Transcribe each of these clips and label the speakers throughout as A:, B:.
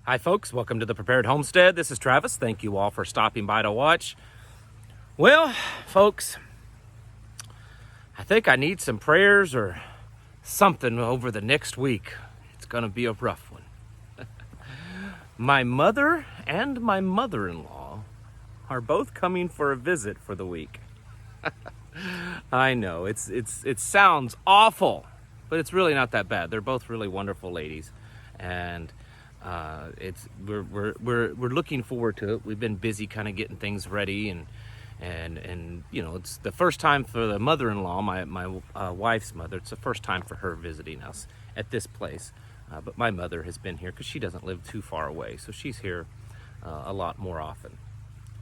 A: Hi folks, welcome to the Prepared Homestead. This is Travis. Thank you all for stopping by to watch. Well, folks, I think I need some prayers or something over the next week. It's gonna be a rough one. My mother and my mother-in-law are both coming for a visit for the week. I know, it sounds awful, but it's really not that bad. They're both really wonderful ladies, and we're looking forward to it. We've been busy kind of getting things ready, and you know, it's the first time for the mother-in-law, my wife's mother. It's the first time for her visiting us at this place. But my mother has been here because she doesn't live too far away, so she's here a lot more often.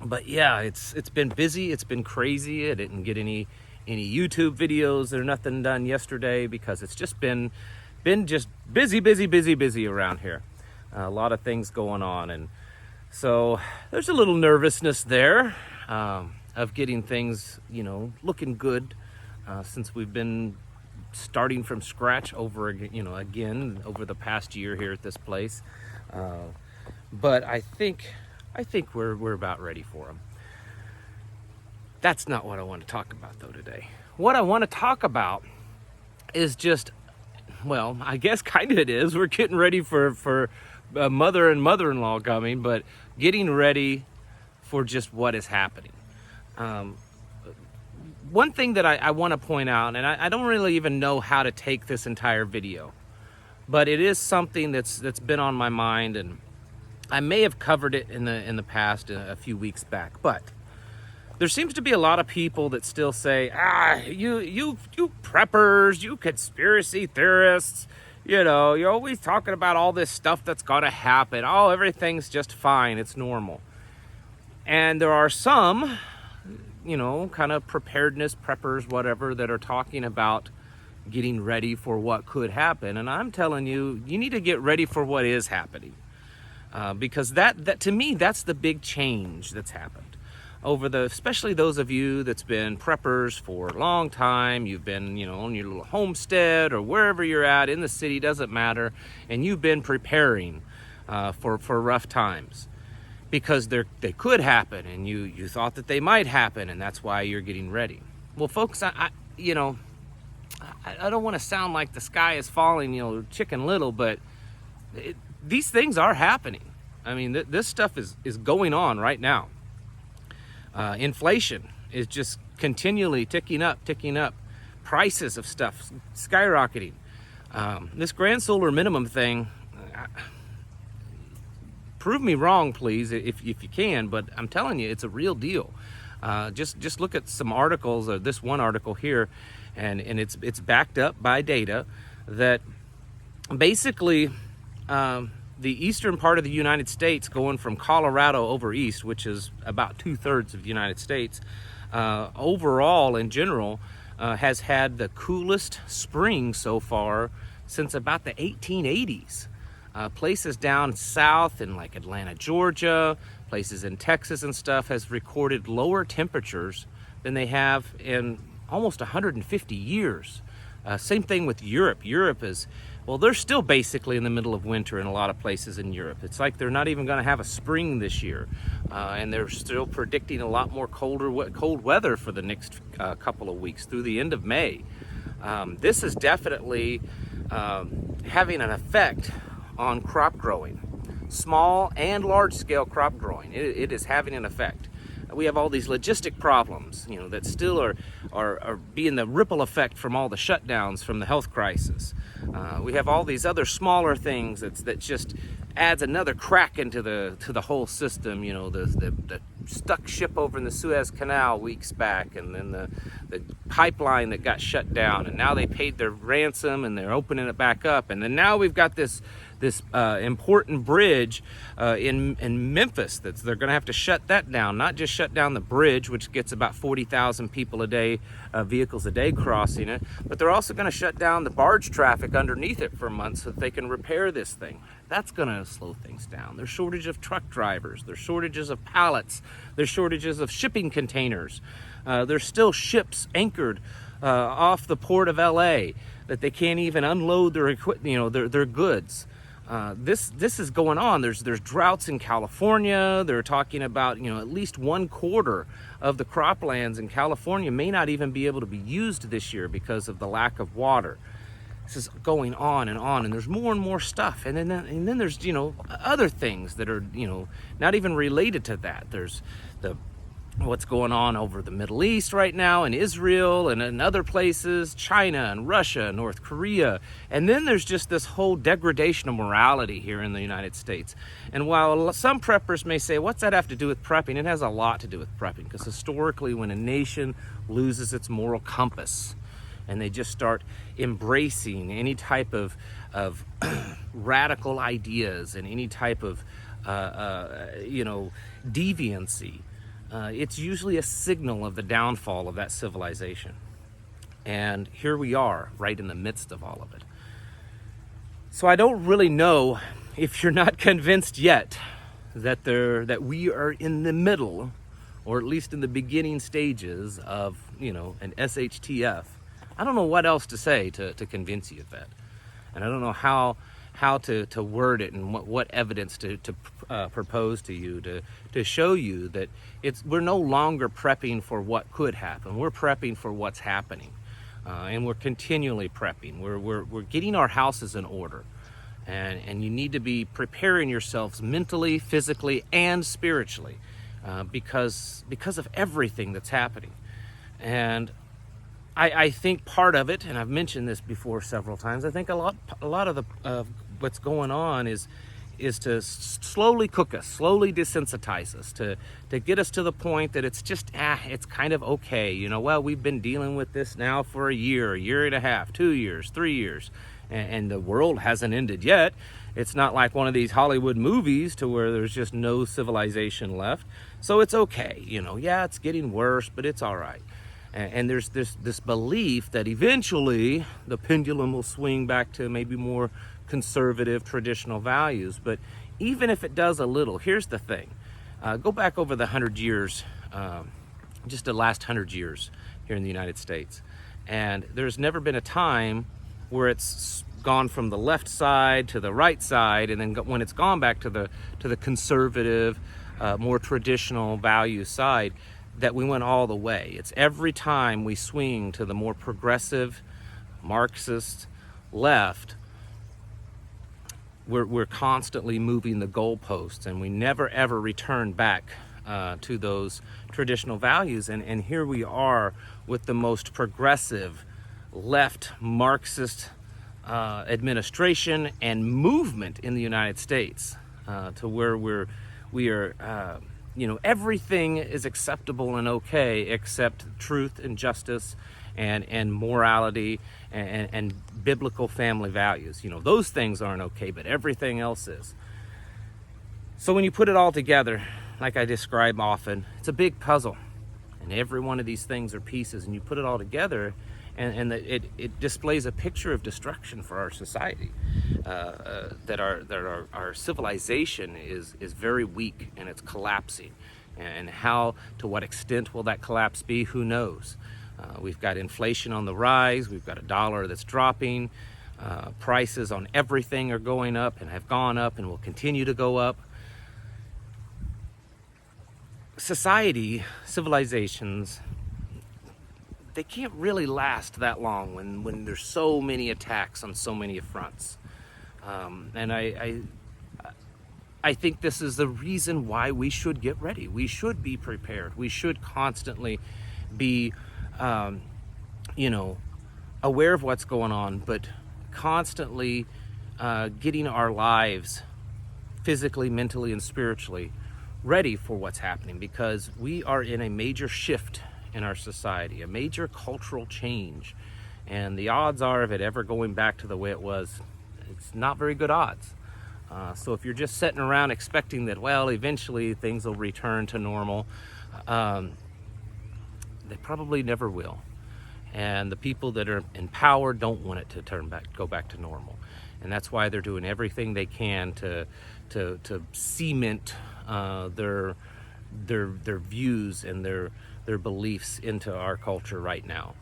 A: But yeah, it's been busy. It's been crazy. I didn't get any YouTube videos or nothing done yesterday because it's just been just busy around here. A lot of things going on, and so there's a little nervousness there of getting things, you know, looking good since we've been starting from scratch again over the past year here at this place. But I think we're about ready for them. That's not what I want to talk about though today. What I want to talk about is just, well, I guess kind of it is. We're getting ready for mother and mother-in-law coming, but getting ready for just what is happening. One thing that I want to point out, and I don't really even know how to take this entire video, but it is something that's been on my mind, and I may have covered it in the past a few weeks back, but there seems to be a lot of people that still say, you preppers, you conspiracy theorists, you know, you're always talking about all this stuff that's gonna happen. Oh, everything's just fine, it's normal. And there are some, you know, kind of preparedness, preppers, whatever, that are talking about getting ready for what could happen. And I'm telling you, you need to get ready for what is happening. Because that to me, that's the big change that's happened. Especially those of you that's been preppers for a long time, you've been, you know, on your little homestead or wherever you're at in the city, doesn't matter, and you've been preparing for rough times because they could happen, and you thought that they might happen, and that's why you're getting ready. Well, folks, I don't want to sound like the sky is falling, you know, Chicken Little, but these things are happening. I mean, this stuff is going on right now. Inflation is just continually ticking up. Prices of stuff skyrocketing. This grand solar minimum thing, prove me wrong, please, if you can, but I'm telling you, it's a real deal. Just look at some articles, or this one article here, and it's backed up by data that basically the eastern part of the United States, going from Colorado over east, which is about 2/3 of the United States, overall in general, has had the coolest spring so far since about the 1880s. Places down south in like Atlanta, Georgia, places in Texas and stuff has recorded lower temperatures than they have in almost 150 years. Same thing with Europe. Europe is, well, they're still basically in the middle of winter in a lot of places in Europe. It's like they're not even going to have a spring this year. And they're still predicting a lot more cold weather for the next couple of weeks through the end of May. This is definitely having an effect on crop growing. Small and large scale crop growing. It is having an effect. We have all these logistic problems, you know, that still are being the ripple effect from all the shutdowns from the health crisis. We have all these other smaller things that just adds another crack into the whole system. You know, the stuck ship over in the Suez Canal weeks back, and then the pipeline that got shut down, and now they paid their ransom and they're opening it back up, and then now we've got this important bridge in Memphis that they're going to have to shut that down. Not just shut down the bridge, which gets about 40,000 people a day, vehicles a day crossing it, but they're also going to shut down the barge traffic underneath it for months so that they can repair this thing. That's going to slow things down. There's shortage of truck drivers. There's shortages of pallets. There's shortages of shipping containers. There's still ships anchored off the port of LA that they can't even unload their equipment, you know, their goods. This is going on. There's droughts in California. They're talking about, at least 1/4 of the croplands in California may not even be able to be used this year because of the lack of water. This is going on, and there's more and more stuff. And then there's other things that are not even related to that. There's what's going on over the Middle East right now, in Israel and in other places, China and Russia, North Korea. And then there's just this whole degradation of morality here in the United States. And while some preppers may say, what's that have to do with prepping? It has a lot to do with prepping, because historically when a nation loses its moral compass and they just start embracing any type of radical ideas and any type of deviancy, it's usually a signal of the downfall of that civilization. And here we are, right in the midst of all of it. So I don't really know if you're not convinced yet that we are in the middle, or at least in the beginning stages of, an SHTF. I don't know what else to say to convince you of that. And I don't know how to word it, and what evidence to propose to you to show you that we're no longer prepping for what could happen. We're prepping for what's happening, and we're continually prepping. We're getting our houses in order, and you need to be preparing yourselves mentally, physically, and spiritually, because of everything that's happening. And I think part of it, and I've mentioned this before several times, I think a lot of what's going on is to slowly cook us, slowly desensitize us, to get us to the point that it's just, it's kind of okay. Well, we've been dealing with this now for a year and a half, 2 years, 3 years, and the world hasn't ended yet. It's not like one of these Hollywood movies to where there's just no civilization left. So it's okay, yeah, it's getting worse, but it's all right. And there's this belief that eventually the pendulum will swing back to maybe more conservative, traditional values. But even if it does a little, here's the thing. Go back over the 100 years, just the last 100 years here in the United States. And there's never been a time where it's gone from the left side to the right side, and then when it's gone back to the conservative, more traditional value side, that we went all the way. It's every time we swing to the more progressive, Marxist left, we're constantly moving the goalposts, and we never ever return back to those traditional values. And here we are with the most progressive left Marxist administration and movement in the United States, to where we are everything is acceptable and okay except truth and justice and morality and biblical family values. Those things aren't okay, but everything else is. So when you put it all together, like I describe often, it's a big puzzle, and every one of these things are pieces, and you put it all together, and it displays a picture of destruction for our society, that our civilization is very weak, and it's collapsing. And to what extent will that collapse be? Who knows? We've got inflation on the rise. We've got a dollar that's dropping. Prices on everything are going up and have gone up and will continue to go up. Civilizations, they can't really last that long when there's so many attacks on so many fronts. And I think this is the reason why we should get ready. We should be prepared. We should constantly be, aware of what's going on, but constantly getting our lives physically, mentally, and spiritually ready for what's happening, because we are in a major shift in our society, a major cultural change, and the odds are of it ever going back to the way it was, it's not very good odds. So if you're just sitting around expecting that, well, eventually things will return to normal, they probably never will. And the people that are in power don't want it to go back to normal, and that's why they're doing everything they can to cement their views and their beliefs into our culture right now.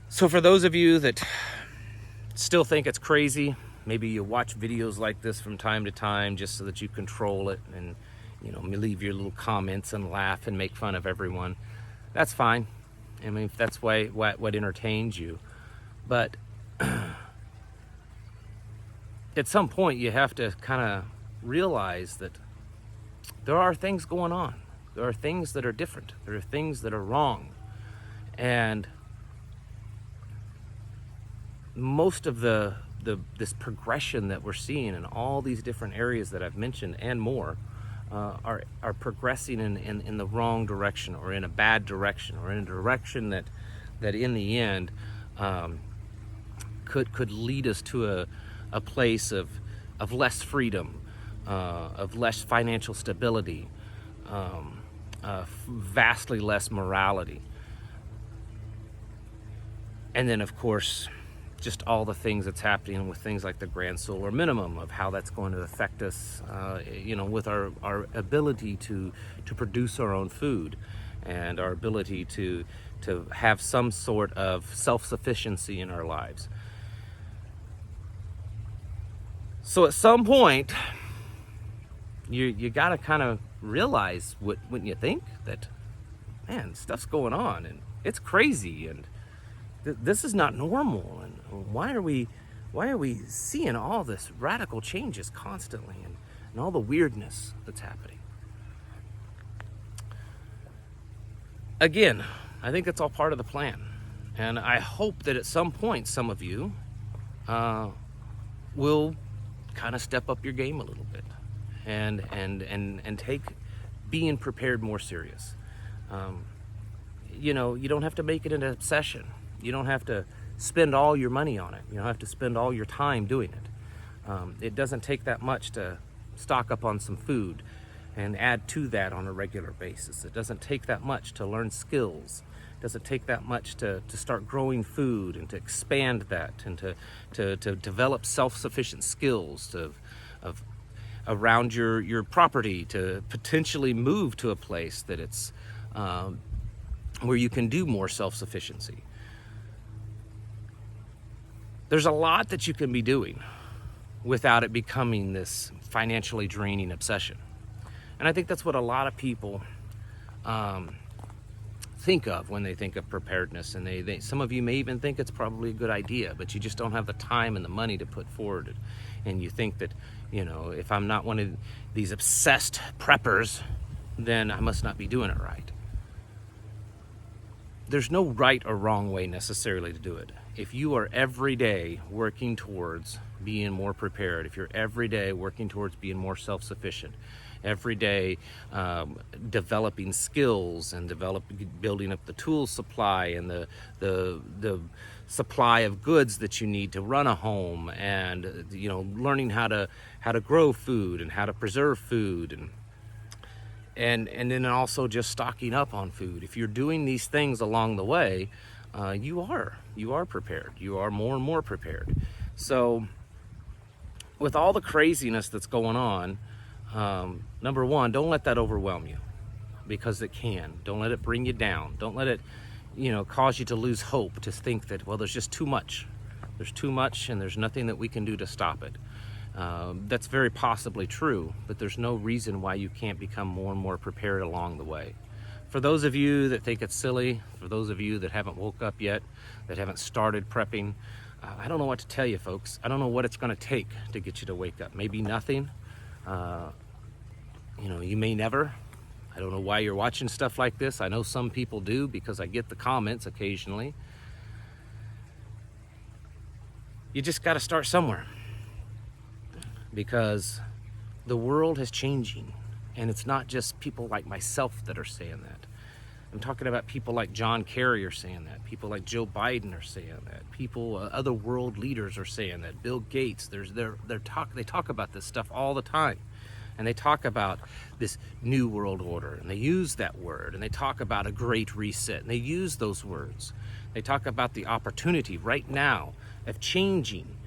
A: So for those of you that still think it's crazy, maybe you watch videos like this from time to time just so that you control it and, you know, leave your little comments and laugh and make fun of everyone. That's fine. I mean, if that's what entertains you. But at some point you have to kind of realize that there are things going on. There are things that are different. There are things that are wrong. And most of this progression that we're seeing in all these different areas that I've mentioned and more are progressing in the wrong direction, or in a bad direction, or in a direction that in the end could lead us to a place of less freedom, of less financial stability, vastly less morality. And then, of course, just all the things that's happening with things like the grand solar minimum, of how that's going to affect us, you know, with our ability to produce our own food, and our ability to have some sort of self-sufficiency in our lives. So at some point, you got to kind of realize, wouldn't you think, that, man, stuff's going on and it's crazy, and this is not normal, and why are we seeing all this radical changes constantly, and all the weirdness that's happening? Again, I think that's all part of the plan, and I hope that at some point some of you will kind of step up your game a little bit, and take being prepared more serious. You know, you don't have to make it an obsession. You don't have to spend all your money on it. You don't have to spend all your time doing it. It doesn't take that much to stock up on some food and add to that on a regular basis. It doesn't take that much to learn skills. It doesn't take that much to start growing food and to expand that, and to develop self-sufficient skills of around your property, to potentially move to a place that it's where you can do more self-sufficiency. There's a lot that you can be doing without it becoming this financially draining obsession. And I think that's what a lot of people think of when they think of preparedness. And they some of you may even think it's probably a good idea, but you just don't have the time and the money to put forward. And you think that, you know, if I'm not one of these obsessed preppers, then I must not be doing it right. There's no right or wrong way necessarily to do it. If you are every day working towards being more prepared, if you're every day working towards being more self-sufficient, every day developing skills and building up the tool supply and the supply of goods that you need to run a home, and, you know, learning how to grow food and how to preserve food, and then also just stocking up on food. If you're doing these things along the way, you are prepared. You are more and more prepared. So with all the craziness that's going on, number one, don't let that overwhelm you, because it can. Don't let it bring you down. Don't let it, you know, cause you to lose hope, to think that, well, there's just too much. There's too much, and there's nothing that we can do to stop it. That's very possibly true, but there's no reason why you can't become more and more prepared along the way. For those of you that think it's silly, for those of you that haven't woke up yet, that haven't started prepping, I don't know what to tell you, folks. I don't know what it's going to take to get you to wake up. Maybe nothing. You know, you may never. I don't know why you're watching stuff like this. I know some people do, because I get the comments occasionally. You just got to start somewhere, because the world is changing, and it's not just people like myself that are saying that. I'm talking about people like John Kerry are saying that. People like Joe Biden are saying that. People, other world leaders are saying that. Bill Gates, they talk about this stuff all the time. And they talk about this new world order, and they use that word, and they talk about a great reset, and they use those words. They talk about the opportunity right now of changing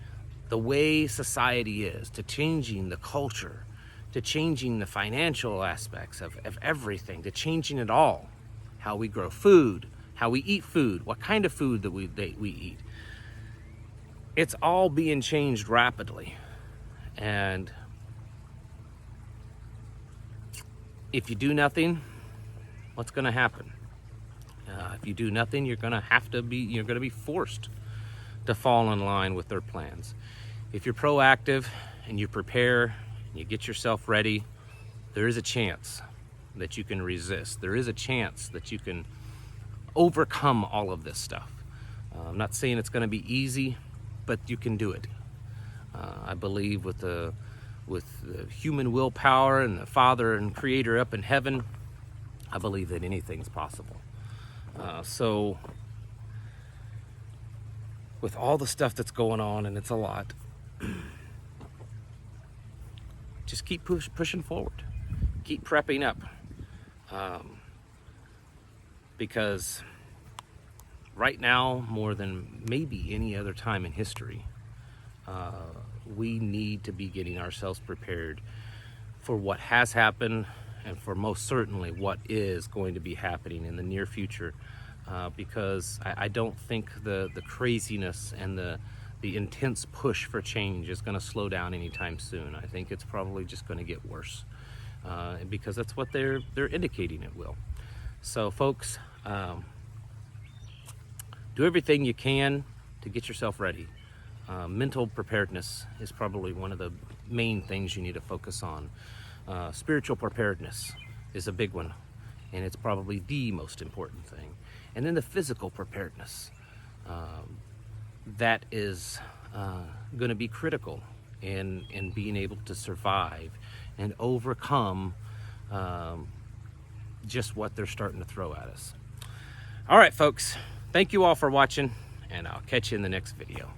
A: the way society is, to changing the culture, to changing the financial aspects of everything, to changing it all. How we grow food, how we eat food, what kind of food that we eat. it's all being changed rapidly. And if you do nothing, what's going to happen? If you do nothing, you're going to be forced to fall in line with their plans. If you're proactive and you prepare and you get yourself ready, there is a chance that you can resist. There is a chance that you can overcome all of this stuff. I'm not saying it's going to be easy, but you can do it. I believe with the human willpower and the Father and Creator up in heaven, I believe that anything's possible. So with all the stuff that's going on, and it's a lot, just keep pushing forward. Keep prepping up. Because right now, more than maybe any other time in history, we need to be getting ourselves prepared for what has happened and for most certainly what is going to be happening in the near future, because I don't think the craziness and the intense push for change is going to slow down anytime soon. I think it's probably just going to get worse, because that's what they're indicating it will. So folks, do everything you can to get yourself ready. Mental preparedness is probably one of the main things you need to focus on. Spiritual preparedness is a big one, and it's probably the most important thing. And then the physical preparedness, that is going to be critical in being able to survive and overcome just what they're starting to throw at us. All right, folks, thank you all for watching, and I'll catch you in the next video.